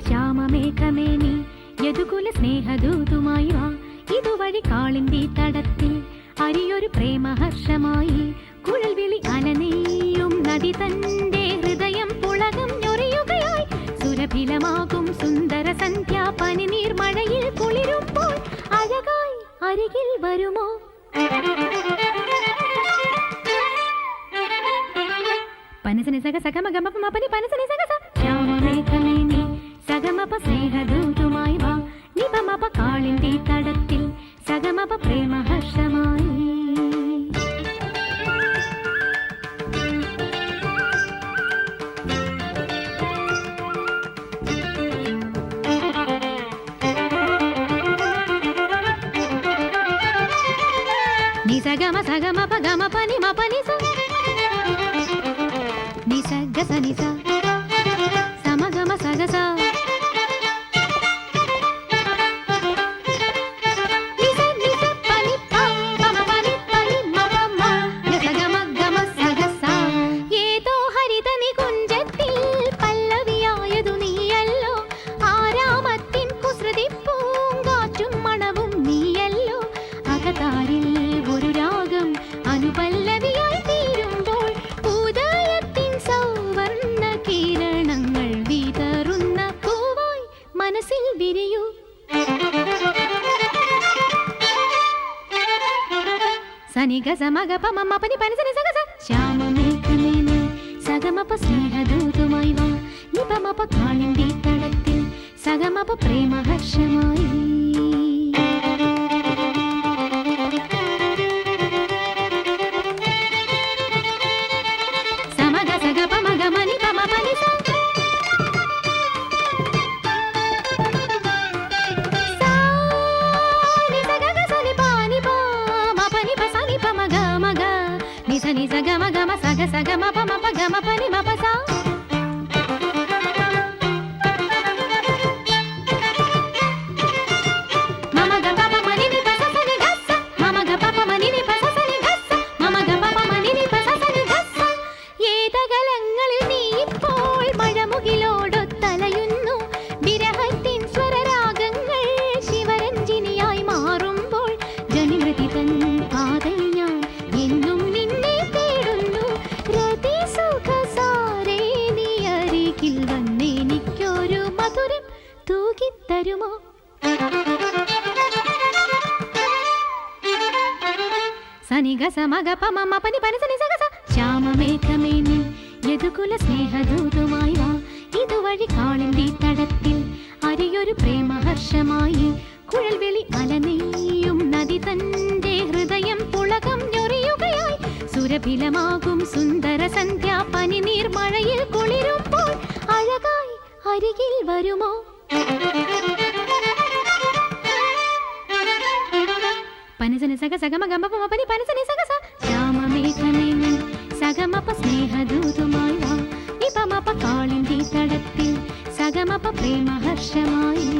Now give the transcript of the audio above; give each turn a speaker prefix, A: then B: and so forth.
A: ശ്യാമമേഘമേനി യദുകുല സ്നേഹദൂതുമായി വാ ഇതുവഴി കാളിന്തി തടത്തിൽ അരിയൊരു പ്രേമഹർഷമായി കുഴൽവിളി അലനെയ്യും നദി തന്റെ ഹൃദയം പുളകം ഞൊറിയുകയായി സുരഭിലമാകും സുന്ദര സന്ധ്യ പനിനീർ മഴയിൽ കുളിരുമ്പോൾ അഴകായി അരികിൽ വരുമോ പനസനി സഗ സഗമഗമ മപനി പനസനി സഗ ശ്യാമമേഘമേനി സഗമപ സ്നേഹദൂതുമായി വാ നിപമപ കാളിന്തി തടത്തിൽ സഗമപ പ്രേമഹർഷമായി നി സഗമ സഗമപ ഗമപ നി മപനി സ നി സഗ സ നി സ സമഗമ സഗ സ സനിഗ സമഗ പമ മപനി പനസനി സഗ സ ശ്യാമമേഘമേനി സഗമപ സ്നേഹദൂതുമായി വാ നിപമപ കാളിന്തി തടത്തിൽ സഗമപ പ്രേമഹർഷമായി സമഗ സഗ പമ ഗമ നി പമ പനി സ ని సగమ గమ సగ సగమ పమ ప గమ పని మప సా మమ గ పప మని ని పస సని గస్స మమ గ పప మని ని పస సని గస్స మమ గ പപ മനി നി പസ സനി ഗസ്സ ഏതകലങ്ങളിൽ നീ ഇപ്പോൾ മഴമുകിലോടൊത്തലയുന്നു വിരഹത്തിൻ സ്വരരാഗങ്ങൾ ശിവരഞ്ജിനിയായി മാറുമ്പോൾ ജനിമൃതി തൻ പാതയിൽ ഞാൻ എന്നും വന്നെനിക്കൊരു മധുരം തൂകിത്തരുമോ സനിഗ സമഗ പമ മപനി പനസനി സഗ സ ശ്യാമമേഘമേനി യദുകുല സ്നേഹദൂതുമായി വാ ഇതുവഴി കാളിന്തി തടത്തിൽ അരിയൊരു പ്രേമഹർഷമായി കുഴൽവിളി അലനെയ്യും നദി തന്റെ ഹൃദയം പുളകം ഞൊറിയുകയായി സുരഭിലമാകും സുന്ദര സന്ധ്യ പനിനീർ മഴയിൽ കുളിരുമ്പോൾ അഴകായി അരികിൽ വരുമോ പനസനി സഗ സഗമ ഗമ പമ പനി പനസനി സഗ സ ശ്യാമമേഘമേനി സഗമപ സ്നേഹദൂതുമായി വാ നിപമപ കാളിന്തി തടത്തിൽ സഗമപ പ്രേമഹർഷമായി